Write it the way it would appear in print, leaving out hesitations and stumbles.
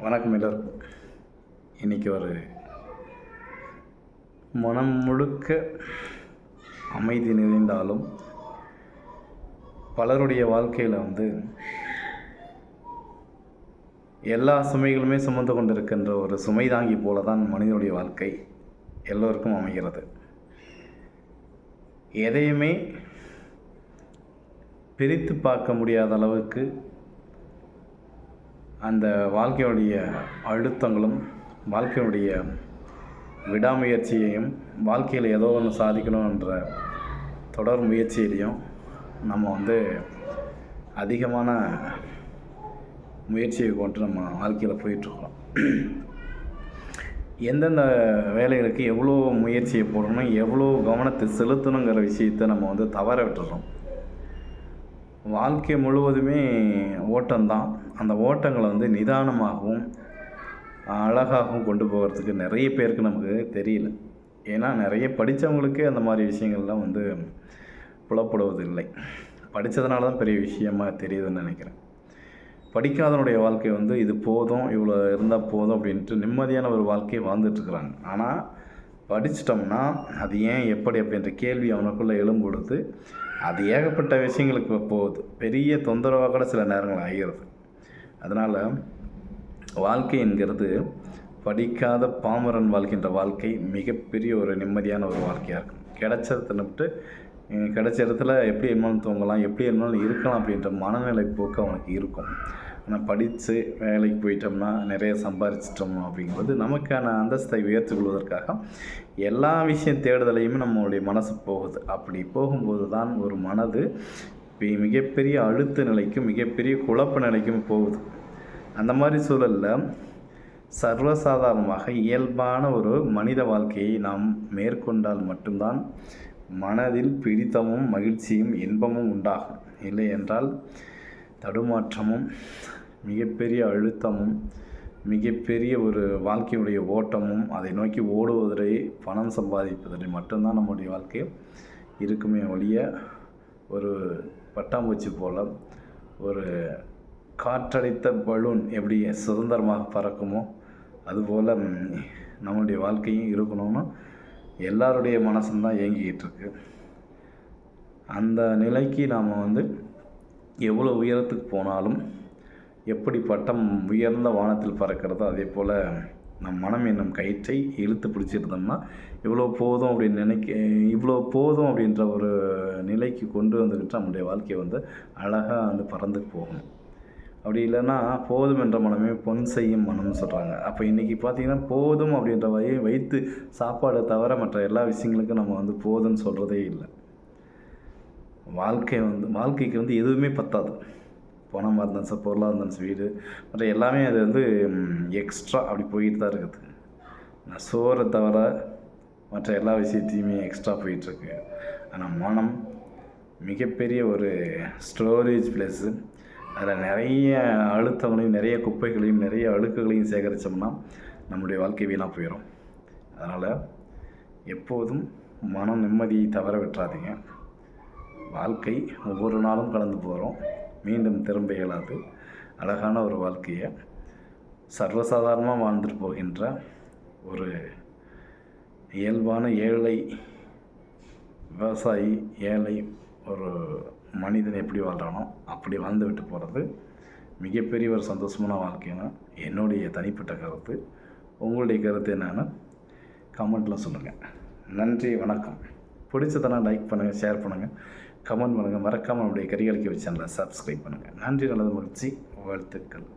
வணக்கம் எல்லோருக்கும். இன்றைக்கி ஒரு மனம் முழுக்க அமைதி நிறைந்தாலும் பலருடைய வாழ்க்கையில் எல்லா சுமைகளுமே சுமந்து கொண்டிருக்கின்ற ஒரு சுமை தாங்கி போல தான் மனிதனுடைய வாழ்க்கை எல்லோருக்கும் அமைகிறது. எதையுமே பிரித்து பார்க்க முடியாத அளவுக்கு அந்த வாழ்க்கையுடைய அழுத்தங்களும் வாழ்க்கையுடைய விடாமுயற்சியையும் வாழ்க்கையில் ஏதோ ஒன்று சாதிக்கணுன்ற தொடர் முயற்சியிலையும் நம்ம அதிகமான முயற்சியை கொண்டு நம்ம வாழ்க்கையில் போயிட்டுருக்கோம். எந்தெந்த வேலைகளுக்கு எவ்வளோ முயற்சியை போடணும், எவ்வளோ கவனத்தை செலுத்தணுங்கிற விஷயத்தை நம்ம தவற விட்டுறோம். வாழ்க்கை முழுவதுமே ஓட்டம்தான். அந்த ஓட்டங்களை நிதானமாகவும் அழகாகவும் கொண்டு போகிறதுக்கு நிறைய பேருக்கு நமக்கு தெரியல. ஏன்னா நிறைய படித்தவங்களுக்கே அந்த மாதிரி விஷயங்கள்லாம் புலப்படுவதில்லை. படித்ததுனால தான் பெரிய விஷயமாக தெரியுதுன்னு நினைக்கிறேன். படிக்காதனுடைய வாழ்க்கை இது போதும், இவ்வளோ இருந்தால் போதும் அப்படின்ட்டு நிம்மதியான ஒரு வாழ்க்கையை வாழ்ந்துட்டுருக்குறாங்க. ஆனால் படிச்சிட்டோம்னா அது ஏன் எப்படி அப்படின்ற கேள்வி அவனுக்குள்ளே எழும்பொழுது அது ஏகப்பட்ட விஷயங்களுக்கு போகுது. பெரிய தொந்தரவாக கூட சில நேரங்கள் ஆகிறது. அதனால் வாழ்க்கை என்கிறது படிக்காத பாமரன் வாழ்கின்ற வாழ்க்கை மிகப்பெரிய ஒரு நிம்மதியான ஒரு வாழ்க்கையாக இருக்கும். கிடைச்ச இடத்துல எப்படி இருந்தாலும் தூங்கலாம், எப்படி இருந்தாலும் இருக்கலாம் அப்படின்ற மனநிலை போக்கு அவனுக்கு இருக்கும். ஆனால் படித்து வேலைக்கு போயிட்டோம்னா நிறைய சம்பாதிச்சிட்டோம் அப்படிங்கும்போது நமக்கான அந்தஸ்தை உயர்த்தி கொள்வதற்காக எல்லா விஷயம் தேடுதலையுமே நம்மளுடைய மனசு போகுது. அப்படி போகும்போது தான் ஒரு மனது மிகப்பெரிய அழுத்த நிலைக்கும் மிகப்பெரிய குழப்ப நிலைக்கும் போகுது. அந்த மாதிரி சூழலில் சர்வசாதாரணமாக இயல்பான ஒரு மனித வாழ்க்கையை நாம் மேற்கொண்டால் மட்டும்தான் மனதில் பிடித்தமும் மகிழ்ச்சியும் இன்பமும் உண்டாகும். இல்லை என்றால் தடுமாற்றமும் மிகப்பெரிய அழுத்தமும் மிகப்பெரிய ஒரு வாழ்க்கையுடைய ஓட்டமும் அதை நோக்கி ஓடுவதை பணம் சம்பாதிப்பதை மட்டும்தான் நம்முடைய வாழ்க்கை இருக்குமே ஒழிய ஒரு பட்டாம்பூச்சி போல் ஒரு காற்றடைத்த பலூன் எப்படி சுதந்திரமாக பறக்குமோ அதுபோல் நம்முடைய வாழ்க்கையும் இருக்கணும்னு எல்லாருடைய மனசும் தான் இயங்கிக்கிட்டு இருக்கு. அந்த நிலைக்கு நாம் எவ்வளோ உயரத்துக்கு போனாலும் எப்படி பட்டம் உயர்ந்த வானத்தில் பறக்கிறதோ அதே போல் நம் மனம் என்னும் கயிற்றை இழுத்து பிடிச்சிருந்தோம்னா இவ்வளோ போதும் அப்படின்ற ஒரு நிலைக்கு கொண்டு வந்துக்கிட்டு நம்முடைய வாழ்க்கையை அழகாக பறந்து போகணும். அப்படி இல்லைன்னா போதும் என்ற மனமே பொன் செய்யும் மனம்னு சொல்கிறாங்க. அப்போ இன்றைக்கி பார்த்திங்கன்னா போதும் அப்படின்ற வைத்து சாப்பாடை தவிர மற்ற எல்லா விஷயங்களுக்கும் நம்ம போதும்னு சொல்கிறதே இல்லை. வாழ்க்கைக்கு எதுவுமே பத்தாது. பணமாக இருந்தாலும் பொருளாக இருந்தாலும் வீடு மற்ற எல்லாமே அது எக்ஸ்ட்ரா அப்படி போயிட்டு தான் இருக்குது. நான் சோறை தவிர மற்ற எல்லா விஷயத்தையுமே எக்ஸ்ட்ரா போயிட்டுருக்கு. ஆனால் மனம் மிகப்பெரிய ஒரு ஸ்டோரேஜ் பிளேஸு. அதில் நிறைய அழுத்தங்களையும் நிறைய குப்பைகளையும் நிறைய அழுக்குகளையும் சேகரித்தோம்னா நம்முடைய வாழ்க்கை வீணாக போயிடும். அதனால் எப்போதும் மனம் நிம்மதியை தவற விட்டுறாதீங்க. வாழ்க்கை ஒவ்வொரு நாளும் கடந்து போகிறோம், மீண்டும் திரும்ப இயலாது. அழகான ஒரு வாழ்க்கையை சர்வசாதாரணமாக வாழ்ந்துட்டு போகின்ற ஒரு இயல்பான ஏழை விவசாயி, ஏழை ஒரு மனிதன் எப்படி வாழ்கிறானோ அப்படி வாழ்ந்து விட்டு போகிறது மிகப்பெரிய ஒரு சந்தோஷமான வாழ்க்கைன்னு என்னுடைய தனிப்பட்ட கருத்து. உங்களுடைய கருத்து என்னென்னு கமெண்ட்டில் சொல்லுங்கள். நன்றி, வணக்கம். பிடிச்சதனா லைக் பண்ணுங்கள், ஷேர் பண்ணுங்கள், கமெண்ட் பண்ணுங்கள். மறக்காமல் நம்முடைய கரிகாலிக்கு சேனலை சப்ஸ்கிரைப் பண்ணுங்கள். நன்றி, நல்லது, மகிழ்ச்சி, வாழ்த்துக்கள்.